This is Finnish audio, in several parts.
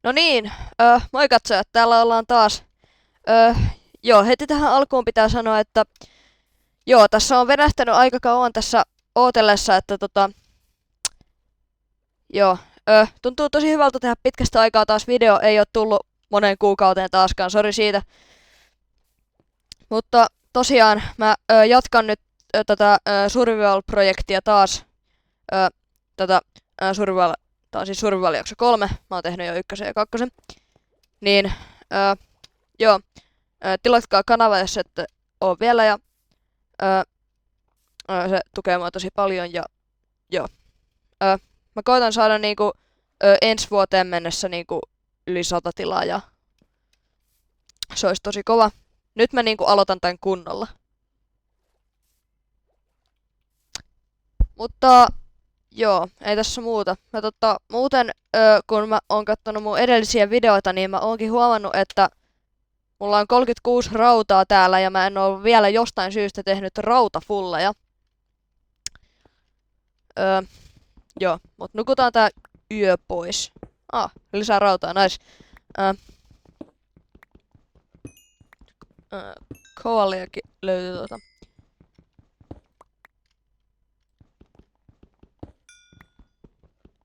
No niin, moi katsojat, täällä ollaan taas. Ö, joo, heti tähän alkuun pitää sanoa, että joo, tässä on venähtänyt aika kauan tässä ootellessa, että joo, tuntuu tosi hyvältä tehdä pitkästä aikaa taas video, ei ole tullut moneen kuukauteen taaskaan, sori siitä. Mutta tosiaan mä jatkan nyt tätä Survival-projektia taas, ö, tätä Survival, tää on siis Survival jakso 3, mä oon tehnyt jo ykkösen ja kakkosen. Niin, joo, tilatkaa kanava, jos ette oo vielä, ja ö, se tukee mua tosi paljon, ja joo. Mä koitan saada niinku ensi vuoteen mennessä niinku yli 100 tilaa, ja se olisi tosi kova. Nyt mä niinku aloitan tän kunnolla. Mutta joo, ei tässä muuta. Mä muuten, kun mä oon kattonut mun edellisiä videoita, niin mä oonkin huomannut, että mulla on 36 rautaa täällä ja mä en oo vielä jostain syystä tehnyt rautafulleja. Öö, joo, mut nukutaan tää yö pois. Lisää rautaa, nice. Öö, Koaliakin löytyy tuota.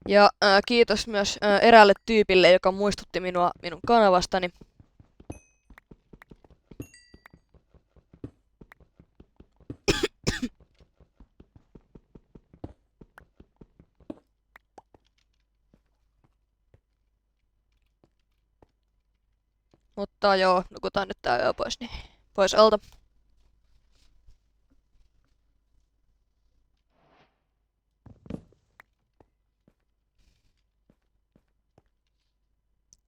Ja kiitos myös eräälle tyypille, joka muistutti minua minun kanavastani. Mutta joo, nukutaan nyt tää yö pois, niin pois alta.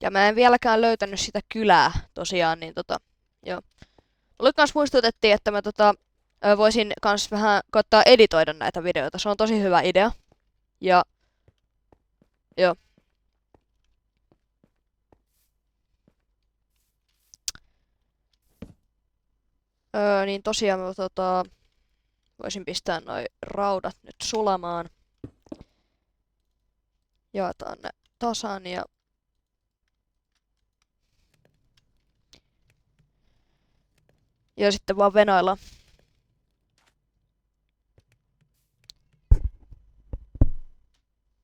Ja mä en vieläkään löytänyt sitä kylää tosiaan, niin joo. Mulle kans muistutettiin, että mä voisin kans vähän koittaa editoida näitä videoita. Se on tosi hyvä idea. Ja joo. Niin tosiaan mä voisin pistää noi raudat nyt sulamaan. Jaetaan ne tasan ja sitten vaan venailla.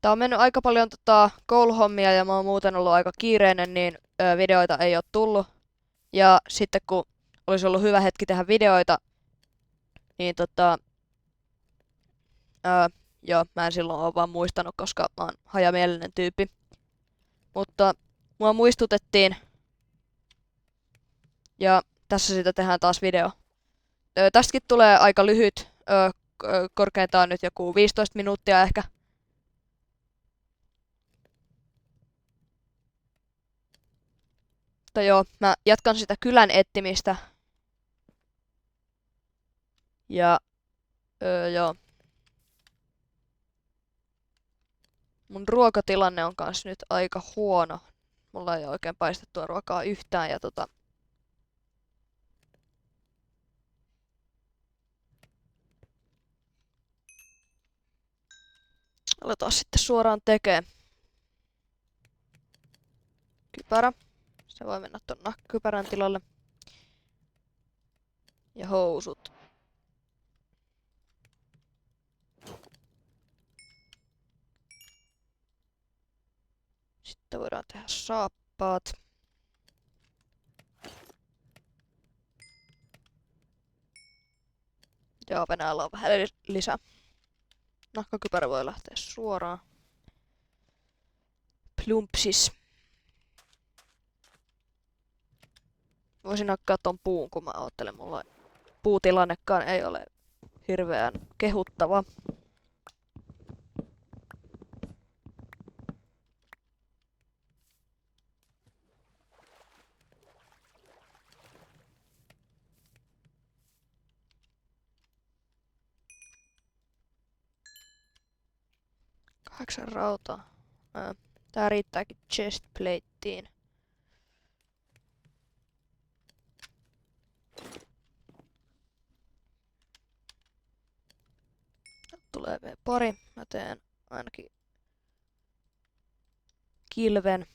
Tää on mennyt aika paljon kouluhommia ja mä oon muuten ollut aika kiireinen, niin videoita ei oo tullut. Ja sitten kun olisi ollut hyvä hetki tehdä videoita, niin joo, mä en silloin oo vaan muistanut, koska mä oon hajamielinen tyyppi. Mutta mua muistutettiin, ja tässä siitä tehdään taas video. Tästäkin tulee aika lyhyt, korkeintaan nyt joku 15 minuuttia ehkä. Mutta joo, mä jatkan sitä kylän etsimistä. Ja joo. Mun ruokatilanne on kans nyt aika huono. Mulla ei oikein paistettua ruokaa yhtään ja aletaan sitten suoraan tekee. Kypärä. Se voi mennä ton kypärän tilalle. Ja housut. Sitten voidaan tehdä saappaat. Ja Venäjällä on vähän lisää. Nahkakypärä voi lähteä suoraan. Plumpsis. Voisin nakkaa ton puun, kun mä oottelen. Mulla puutilannekaan ei ole hirveän kehuttava. Kahdeksan rautaa. Tää riittääkin chestplateen. Tulee vielä pari. Mä teen ainakin kilven.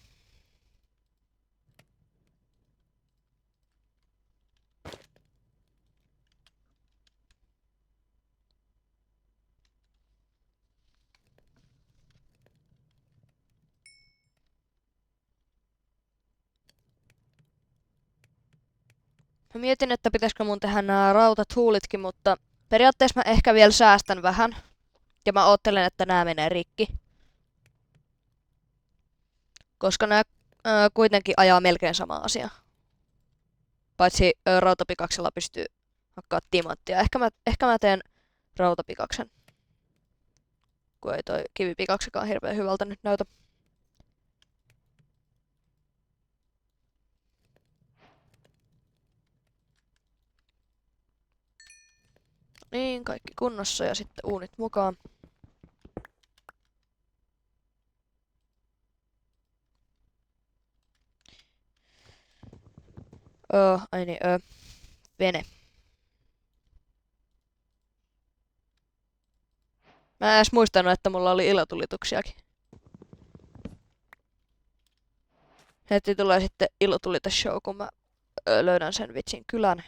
Mä mietin, että pitäisikö mun tehdä nämä rautatuulitkin, mutta periaatteessa mä ehkä vielä säästän vähän. Ja mä oottelen, että nämä menee rikki. Koska nämä kuitenkin ajaa melkein sama asia. Paitsi rautapikaksella pystyy hakkaa timanttia. Ehkä mä teen rautapikaksen. Kun ei toi kivipikaksikaan hirveän hyvältä nyt näytä. Niin, kaikki kunnossa ja sitten uunit mukaan. Vene. Mä en edes muistanut, että mulla oli ilotulituksiakin. Heti tulee sitten ilotulitusshow, kun mä löydän sen vitsin kylän.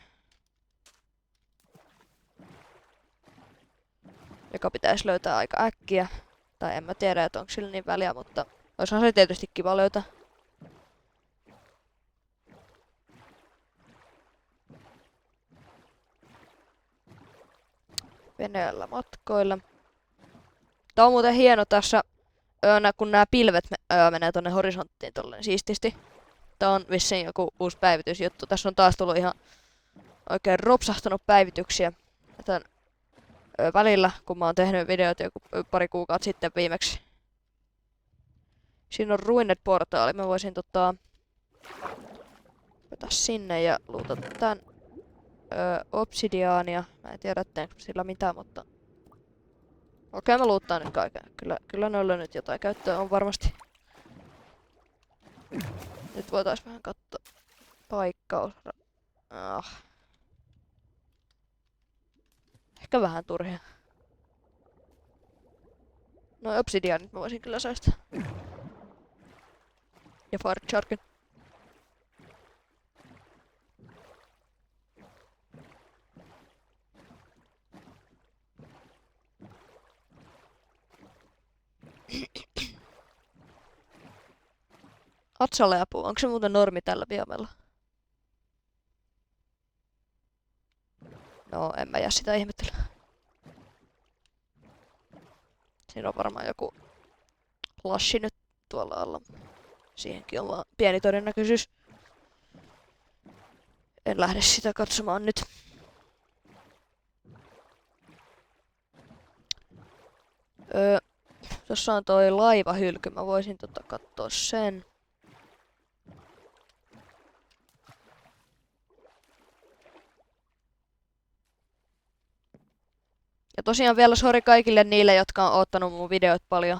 Joka pitäisi löytää aika äkkiä. Tai en mä tiedä, että onko sillä niin väliä, mutta olisihan se tietysti kiva löytää. Veneellä matkoilla. Tää on muuten hieno tässä, kun nämä pilvet menee tonne horisonttiin tolleen siististi. Tää on vissiin joku uusi päivitysjuttu. Tässä on taas tullut ihan oikein ropsahtanut päivityksiä. Tän, välillä, kun mä oon tehnyt videot joku pari kuukautta sitten viimeksi. Siinä on Ruined-portaali. Mä voisin vetää sinne ja luutata tän obsidiaania. Mä en tiedä teenkö sillä mitään, mutta okei, mä luuttaan nyt kaiken. Kyllä noilla nyt jotain käyttöä on varmasti. Nyt voitais vähän katsoa paikkaus. Ehkä vähän turhia. No obsidianit mä voisin kyllä säästää. Ja fartsharkin. Atsaleapuu, onko se muuten normi tällä biomella? No, en mä jää sitä ihmettelemään. Siinä on varmaan joku lassi nyt tuolla alla. Siihenkin on vaan pieni todennäköisyys. En lähde sitä katsomaan nyt. Tossa on toi laivahylky, mä voisin katsoa sen. Ja tosiaan vielä sori kaikille niille, jotka on oottanut mun videot paljon.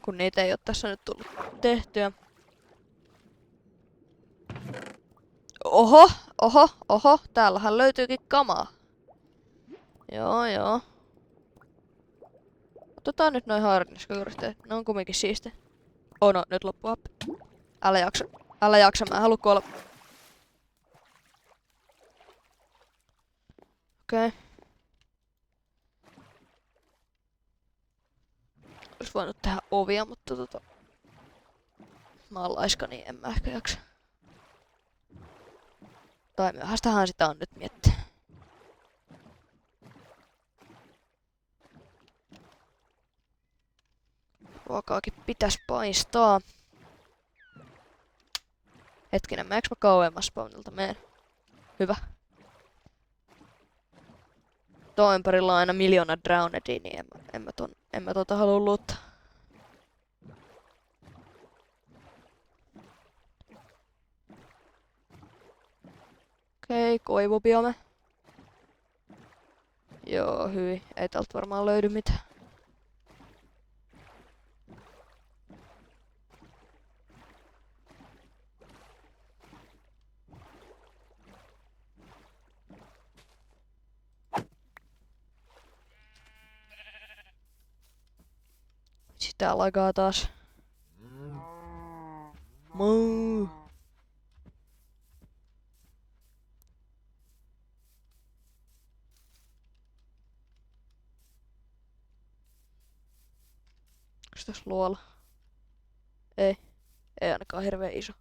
Kun niitä ei oo tässä nyt tullut tehtyä. Oho, täällähän löytyykin kamaa. Joo. Otetaan nyt noin harniskakoristeet, ne on kumminkin siistiä. Oh no, nyt loppu happi. Älä jaksa, mä en halua kuolla. Okei. Ois voinut tehdä ovia, mutta mä oon laiska, niin en mä ehkä jaksa. Tai myöhäistähän sitä on nyt miettiä. Ruokaakin pitäis paistaa. Hetkinen, meneekö mä kauemmas spawnilta? Meen. Hyvä. Tuo ympärillä on aina miljoona drownedia, niin en mä halua luuttaa. Okei, koivubiome. Joo, hyi. Ei täältä varmaan löydy mitään. Sitä lagaa taas. Muu. Onks tässä luola? Ei. Ei ainakaan hirveän iso.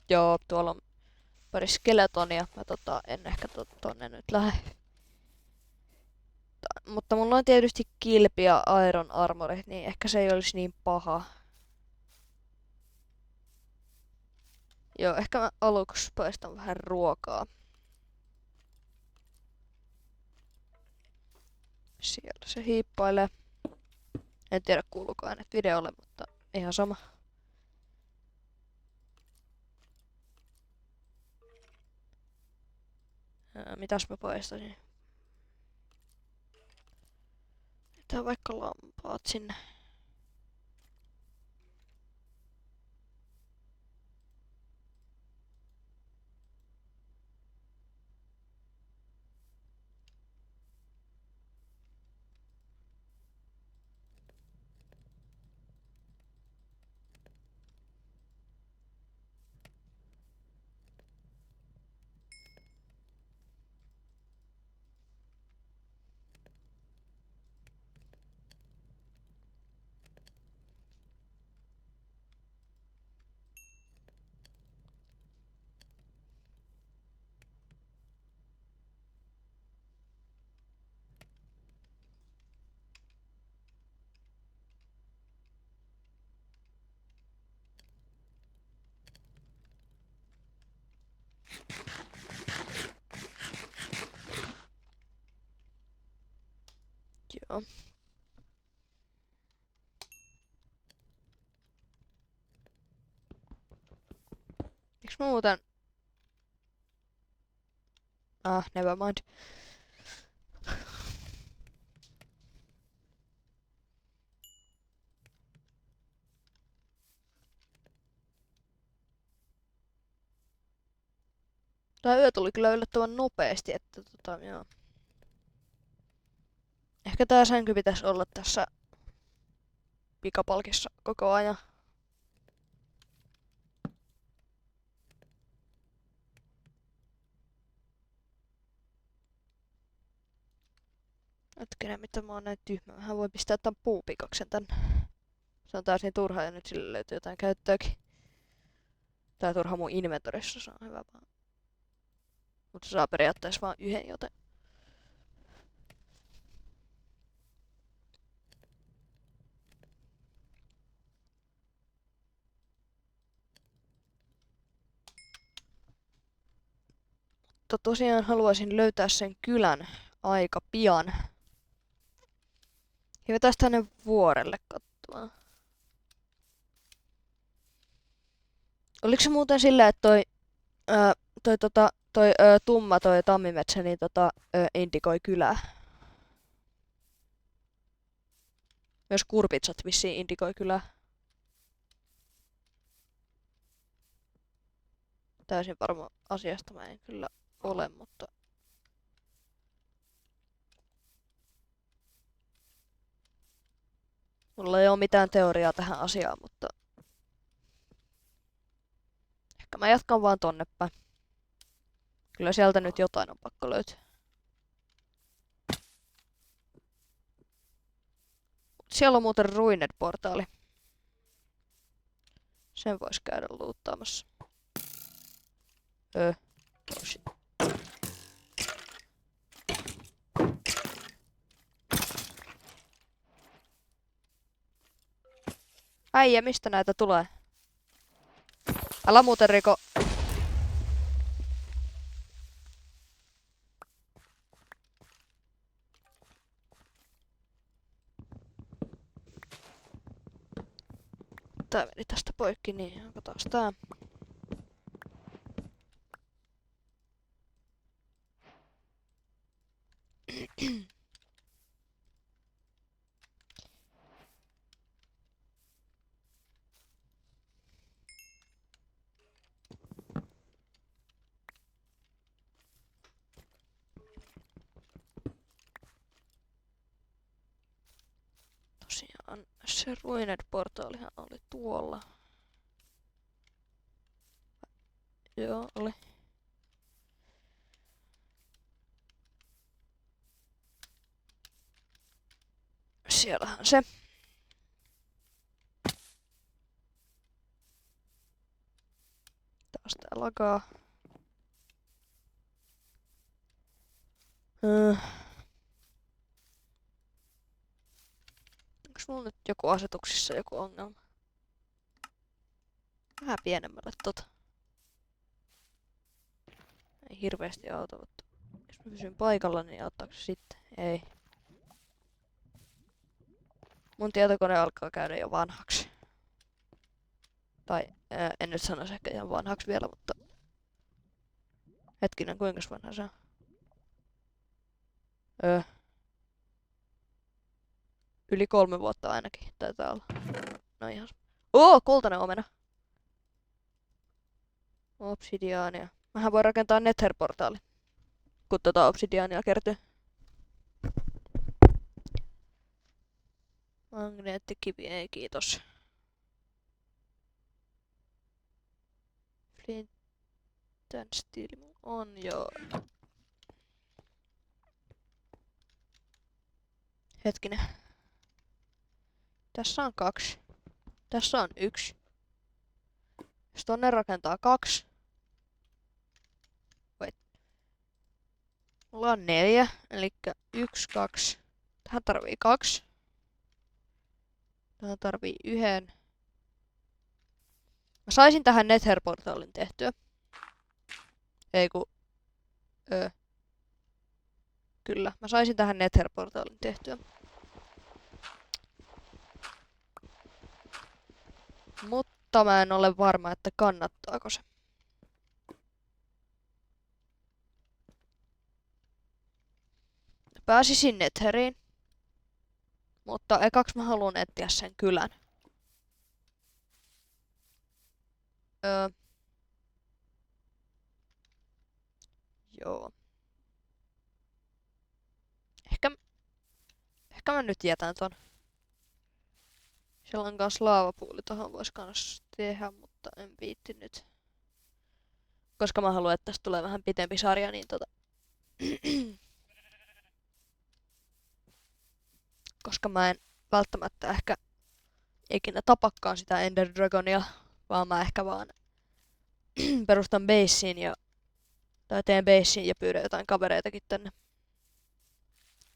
Joo, tuolla on pari skeletonia. Mä en ehkä tonne nyt lähde. Mutta mulla on tietysti kilpi ja iron armorit, niin ehkä se ei olisi niin paha. Joo, ehkä mä aluksi paistan vähän ruokaa. Siellä se hiippailee. En tiedä kuuluuko äänet videolle, mutta ihan sama. Mitäs mä paistasin? Tää vaikka lampaat sinne. Joo. Miks mä muuten... Never mind. Tää yö tuli kyllä yllättävän nopeesti, että joo. Ehkä tää sänky pitäisi olla tässä pikapalkissa koko ajan. Hetkinen, mitä mä oon näin tyhmä. Vähän voi pistää tän puupikaksen tänne. Se on taas niin turha ja nyt sille löytyy jotain käyttöäkin. Tää turha mun inventorissa, se on hyvä vaan. Mutta se saa periaatteessa vaan yhden, joten... Mutta tosiaan haluaisin löytää sen kylän aika pian. Ja vetäis tänne vuorelle katsomaan. Oliko se muuten silleen, että tumma toi tammimetsä niin indikoi kylää? Myös kurpitsat vissiin indikoi kylää. Täysin varma asiasta mä en kyllä ole, mutta... Mulla ei oo mitään teoriaa tähän asiaan, mutta... Ehkä mä jatkan vaan tonne päin. Kyllä sieltä nyt jotain on pakko löytyä. Siellä on muuten Ruined-portaali. Sen vois käydä luuttaamassa. Oh shit. Äijä, mistä näitä tulee? Älä muuten riko. Tää meni tästä poikki, niin katsotaan tää. Tosiaan se Ruined-portaalihan oli tuolla. Joo, oli. Siellähän se. Vasta lagaa. Onks mulla nyt joku asetuksissa joku ongelma? Vähän pienemmälle tota. Ei hirveesti auta, mutta jos mä pysyn paikalla, niin auttaako se sitten? Ei. Mun tietokone alkaa käydä jo vanhaksi. Tai en nyt sanoisi ehkä ihan vanhaksi vielä, mutta... Hetkinen, kuinka vanha se on? Yli 3 vuotta ainakin taitaa olla. No ihan... kultainen omena! Obsidiaania. Mähän voi rakentaa Nether-portaali, kun tota obsidiaania kertyy. Magneettikivi, ei kiitos. Flint and steel on joo. Hetkinen. Tässä on 2. Tässä on 1. Jos tonne rakentaa 2. Wait. Mulla on 4, eli 1, 2. Tähän tarvii 2. Tähän tarvii 1. Mä saisin tähän Nether-portaalin tehtyä. Ei ku... Kyllä, mä saisin tähän Nether-portaalin tehtyä. Mutta mä en ole varma, että kannattaako se. Pääsisin Netheriin. Mutta ekaksi mä haluan etsiä sen kylän. Joo. Ehkä mä nyt jätän ton. Siellä on kans laavapuuli, tohon vois kans tehdä, mutta en viitti nyt. Koska mä haluan, että tästä tulee vähän pitempi sarja, niin koska mä en välttämättä ehkä ikinä tapakkaan sitä Ender Dragonia, vaan mä ehkä vaan perustan basein tai teen basein ja pyydän jotain kavereitakin tänne.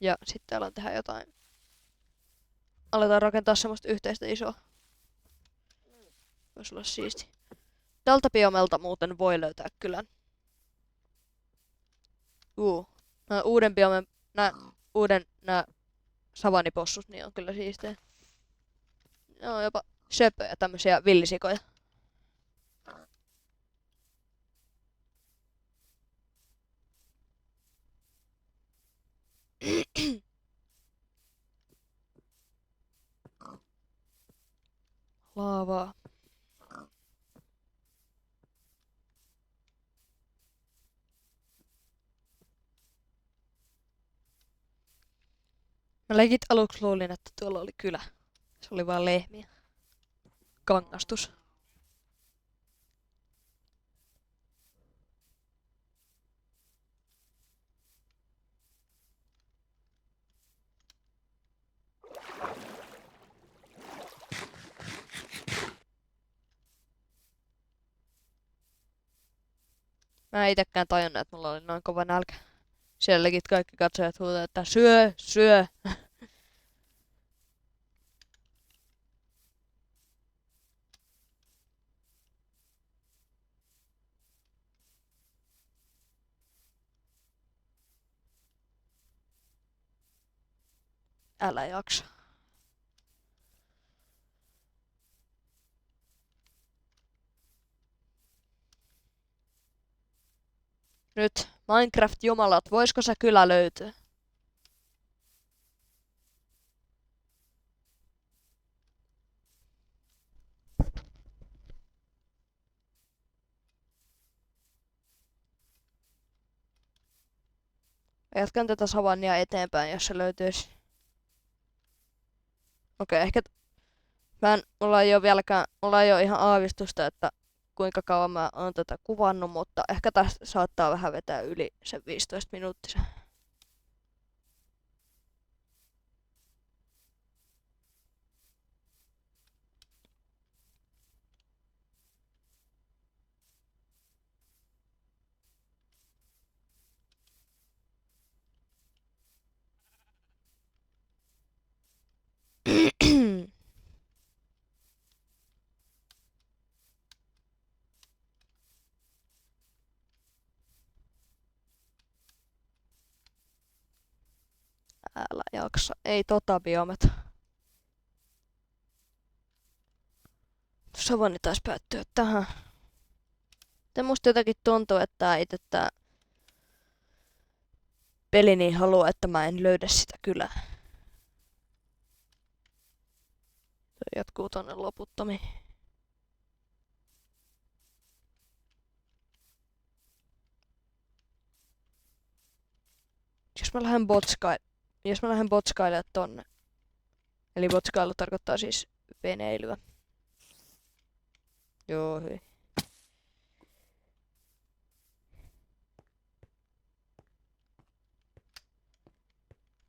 Ja sitten alan tehdä jotain. Aletaan rakentaa semmoista yhteistä isoa. Voisi olla siisti. Tältä biomelta muuten voi löytää kylän. Uuden biomen, nää savanipossut, niin on kyllä siistejä. Ne on jopa söpöjä, tämmösiä villisikoja. Laavaa. Mä legit aluksi luulin, että tuolla oli kylä. Se oli vaan lehmiä. Kangastus. Mä en itekään tajunnut, että mulla oli noin kova nälkä. Siellä legit kaikki katsojat huutaa, että syö, syö. Älä jaksa. Nyt, Minecraft-jumalat, voisko se kylä löytyä? Jatkan tätä savannia eteenpäin, jos se löytyisi. Okei, ehkä... Mulla ei ole ihan aavistusta, että kuinka kauan mä oon tätä kuvannut, mutta ehkä tästä saattaa vähän vetää yli sen 15 minuuttisen. Älä jaksa. Ei tota biometa. Savanni taisi päättyä tähän. Musta jotenkin tuntuu, että itse tää peli niin haluaa, että mä en löydä sitä kylää. Se jatkuu tonne loputtomiin. Jos mä lähden botskailemaan tonne. Eli botskailu tarkoittaa siis veneilyä. Joo, hyi.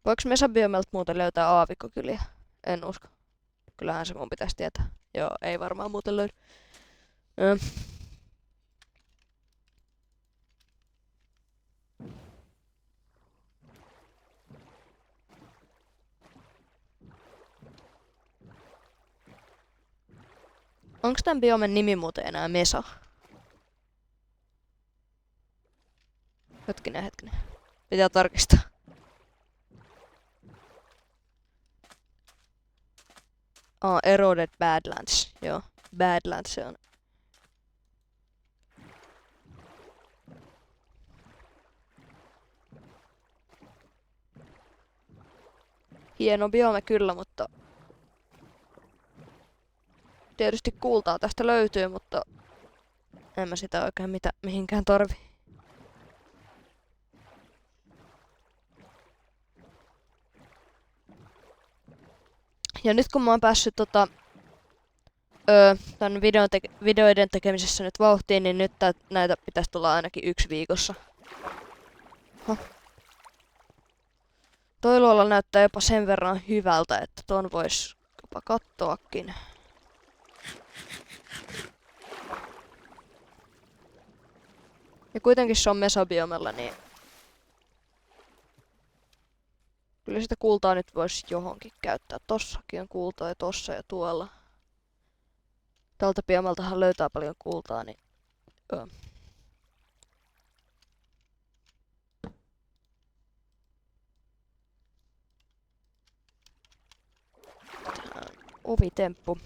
Voiko Mesabiomelta muuten löytää aavikkokyliä? En usko. Kyllähän se mun pitäisi tietää. Joo, ei varmaan muuten löydy. Onks tän biomen nimi muuten enää Mesa? Hetkinen. Pitää tarkistaa. Eroded Badlands. Joo, Badlands se on. Hieno biome kyllä, mutta tietysti kultaa tästä löytyy, mutta en mä sitä oikein mihinkään tarvi. Ja nyt kun mä oon päässyt tän videoiden tekemisessä nyt vauhtiin, niin nyt näitä pitäisi tulla ainakin 1 viikossa. Toi luola näyttää jopa sen verran hyvältä, että ton vois jopa kattoakin. Ja kuitenkin se on mesobiomella, niin kyllä sitä kultaa nyt voisi johonkin käyttää. Tossakin on kultaa ja tossa ja tuolla. Tältä biomeltahan löytää paljon kultaa, niin ovitemppu.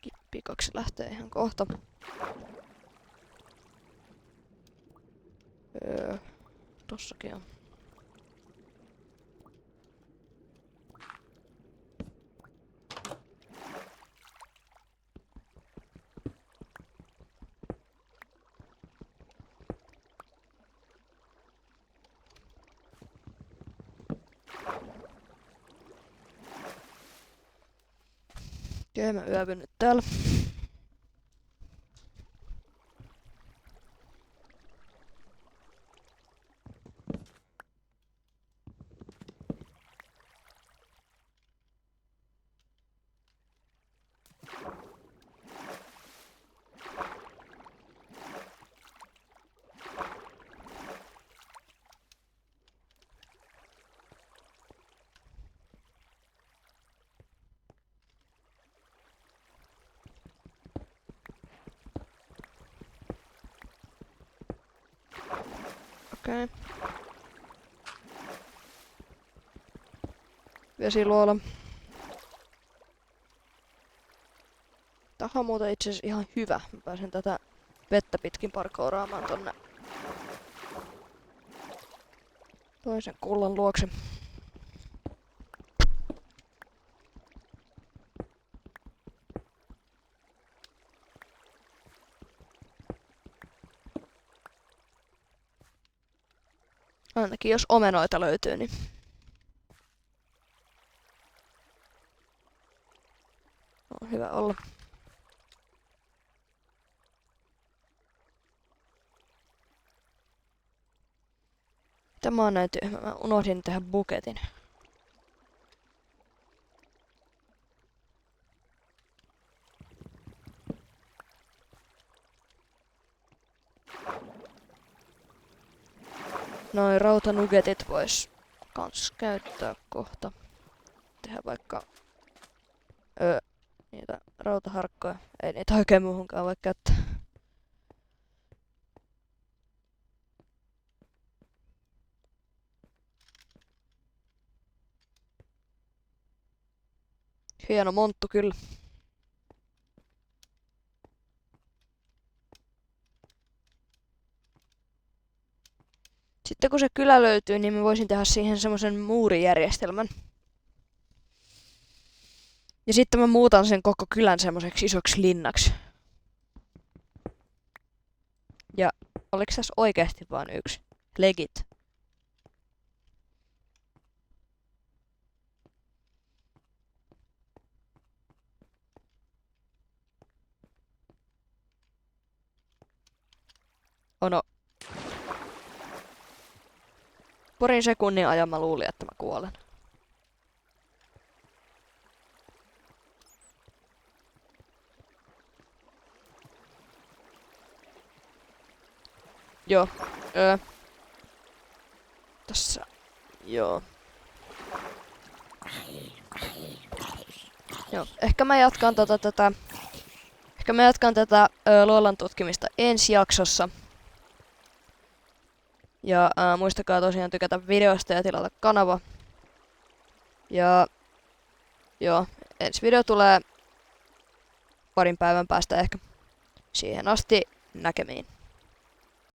Kippi 2 lähtee ihan kohta. Tossakin on. Okei, mä yövyn nyt täällä. Okei. Vesiluola. Tää on muuten itse asiassa ihan hyvä. Mä pääsen tätä vettä pitkin parkouraamaan tonne toisen kullan luokse. Ainakin jos omenoita löytyy, niin on hyvä olla. Tämä on näin tyhmä. Mä unohdin tehdä buketin. Noin rautanugetit vois kans käyttää kohta. Tehdään vaikka niitä rautaharkkoja. Ei niitä oikein muuhunkaan voi käyttää. Hieno monttu kyllä. Sitten kun se kylä löytyy, niin mä voisin tehdä siihen semmosen muurijärjestelmän. Ja sitten mä muutan sen koko kylän semmoiseksi isoksi linnaksi. Ja oliks tässä oikeasti vaan yksi? Legit. Oh no. Parin sekunnin ajan mä luulin, että mä kuolen. Joo. Tässä. Joo. Joo. Ehkä mä jatkan tätä luolan tutkimista ensi jaksossa. Ja muistakaa tosiaan tykätä videosta ja tilata kanava. Ja joo, ensi video tulee parin päivän päästä ehkä. Siihen asti näkemiin.